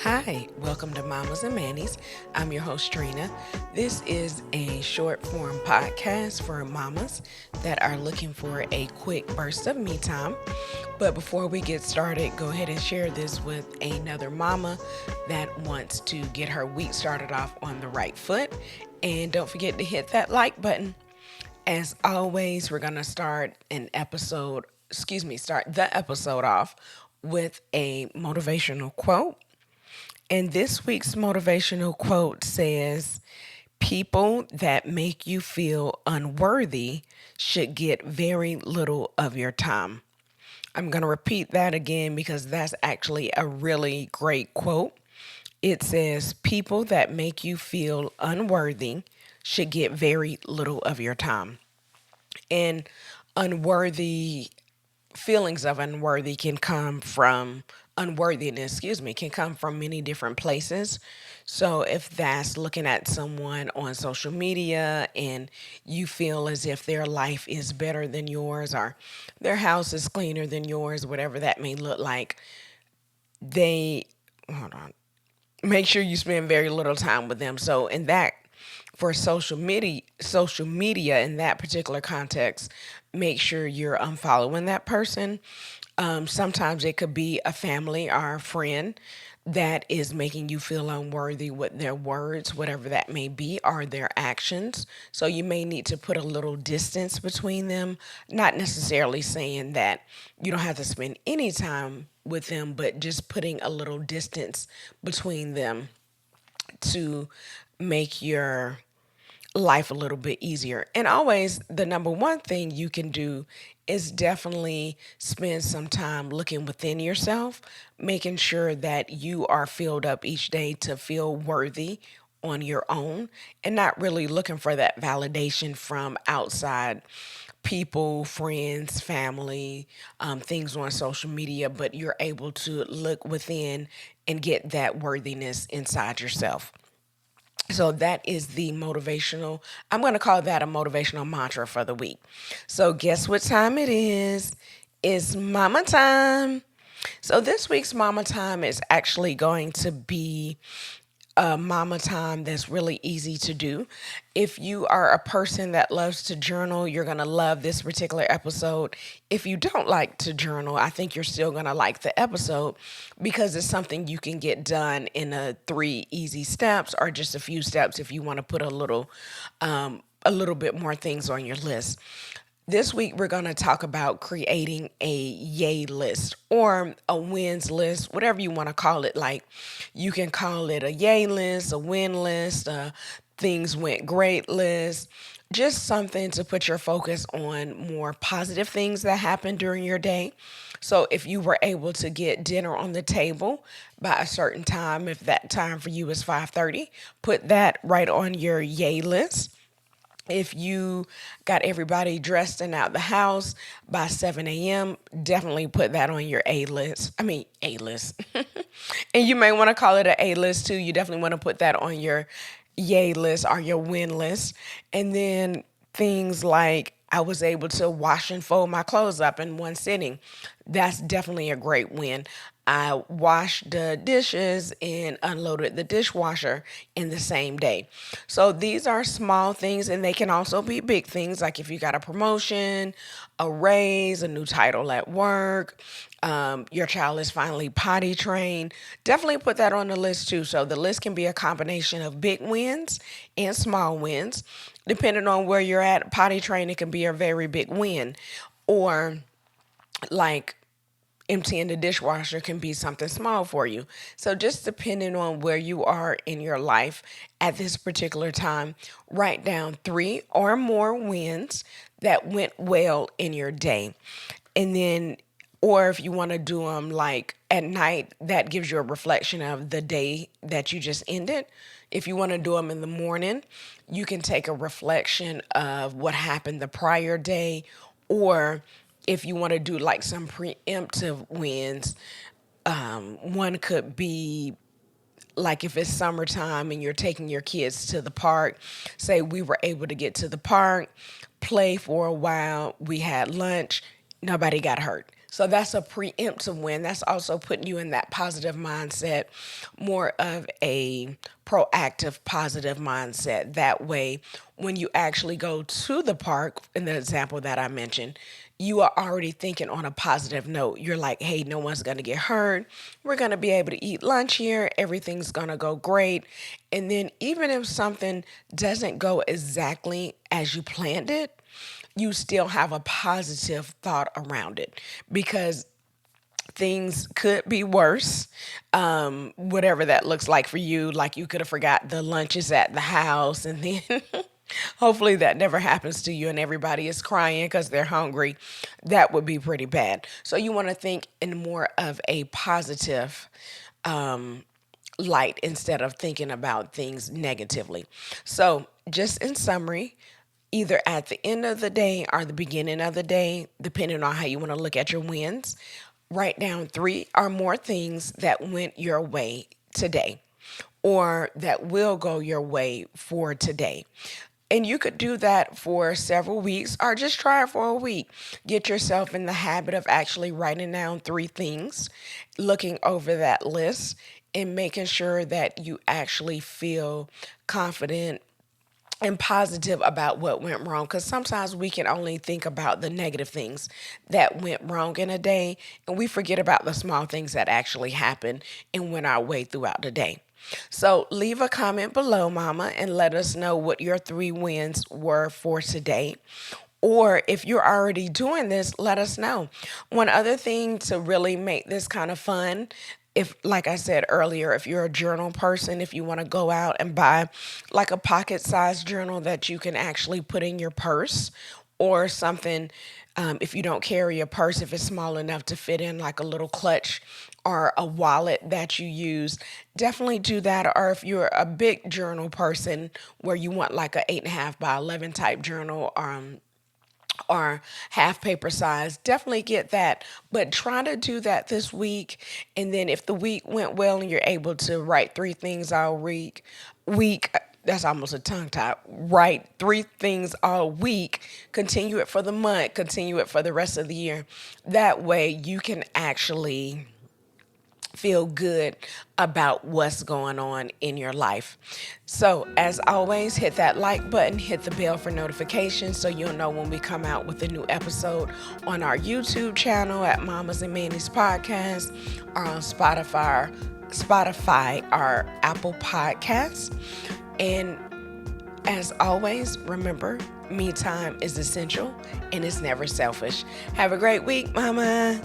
Hi, welcome to Mommas and Mannies. I'm your host, Trina. This is a short form podcast for mamas that are looking for a quick burst of me time. But before we get started, go ahead and share this with another mama that wants to get her week started off on the right foot. And don't forget to hit that like button. As always, we're going to start the episode off with a motivational quote. And this week's motivational quote says, people that make you feel unworthy should get very little of your time. I'm going to repeat that again because that's actually a really great quote. It says, people that make you feel unworthy should get very little of your time. And unworthy feelings of unworthiness, can come from many different places. So if that's looking at someone on social media and you feel as if their life is better than yours or their house is cleaner than yours, whatever that may look like, they hold on. Make sure you spend very little time with them. So in that for social media in that particular context, make sure you're unfollowing that person. Sometimes it could be a family or a friend that is making you feel unworthy with their words, whatever that may be, or their actions. So you may need to put a little distance between them, not necessarily saying that you don't have to spend any time with them, but just putting a little distance between them to make your life a little bit easier. And always, the number one thing you can do is definitely spend some time looking within yourself, making sure that you are filled up each day to feel worthy on your own and not really looking for that validation from outside people, friends, family, things on social media, but you're able to look within and get that worthiness inside yourself. So that is I'm going to call that a motivational mantra for the week. So guess what time it is? It's mama time. So this week's mama time is actually going to be a mama time that's really easy to do. If you are a person that loves to journal, you're going to love this particular episode. If you don't like to journal, I think you're still going to like the episode because it's something you can get done in a 3 easy steps or just a few steps if you want to put a little bit more things on your list. This week, we're going to talk about creating a yay list or a wins list, whatever you want to call it. Like, you can call it a yay list, a win list, a things went great list, just something to put your focus on more positive things that happened during your day. So, if you were able to get dinner on the table by a certain time, if that time for you is 5:30, put that right on your yay list. If you got everybody dressed and out the house by 7 a.m., definitely put that on your A list. I mean, A list. And you may want to call it an A list too. You definitely want to put that on your yay list or your win list. And then things like I was able to wash and fold my clothes up in one sitting. That's definitely a great win. I washed the dishes and unloaded the dishwasher in the same day. So these are small things and they can also be big things like if you got a promotion, a raise, a new title at work, your child is finally potty trained. Definitely put that on the list too. So the list can be a combination of big wins and small wins. Depending on where you're at, potty training can be a very big win. Or like emptying the dishwasher can be something small for you. So just depending on where you are in your life at this particular time, write down 3 or more wins that went well in your day. And then, or if you want to do them like at night, that gives you a reflection of the day that you just ended. If you want to do them in the morning, you can take a reflection of what happened the prior day, or if you want to do like some preemptive wins, one could be like if it's summertime and you're taking your kids to the park, say we were able to get to the park, play for a while, we had lunch, nobody got hurt. So that's a preemptive win. That's also putting you in that positive mindset, more of a proactive, positive mindset. That way, when you actually go to the park, in the example that I mentioned, you are already thinking on a positive note. You're like, hey, no one's going to get hurt. We're going to be able to eat lunch here. Everything's going to go great. And then, even if something doesn't go exactly as you planned it, you still have a positive thought around it because things could be worse, whatever that looks like for you. Like you could have forgot the lunches at the house, and then hopefully that never happens to you and everybody is crying because they're hungry. That would be pretty bad. So you want to think in more of a positive light instead of thinking about things negatively. So, just in summary, either at the end of the day or the beginning of the day, depending on how you want to look at your wins, write down three or more things that went your way today or that will go your way for today. And you could do that for several weeks or just try it for a week. Get yourself in the habit of actually writing down three things, looking over that list, and making sure that you actually feel confident and positive about what went wrong, because sometimes we can only think about the negative things that went wrong in a day and we forget about the small things that actually happened and went our way throughout the day. So leave a comment below, mama, and let us know what your three wins were for today. Or if you're already doing this, let us know. One other thing to really make this kind of fun, if, like I said earlier, if you're a journal person, if you want to go out and buy like a pocket sized journal that you can actually put in your purse or something, if you don't carry a purse, if it's small enough to fit in like a little clutch or a wallet that you use, definitely do that. Or if you're a big journal person where you want like a 8.5 by 11 type journal, or half paper size, definitely get that. But try to do that this week. And then if the week went well and you're able to write three things all week, that's almost a tongue tie. Write three things all week, continue it for the month, continue it for the rest of the year. That way you can actually feel good about what's going on in your life. So, as always, hit that like button, hit the bell for notifications so you'll know when we come out with a new episode on our YouTube channel at Mommas and Manny's Podcast, or on Spotify or Apple Podcasts. And as always, remember, me time is essential and it's never selfish. Have a great week, mama.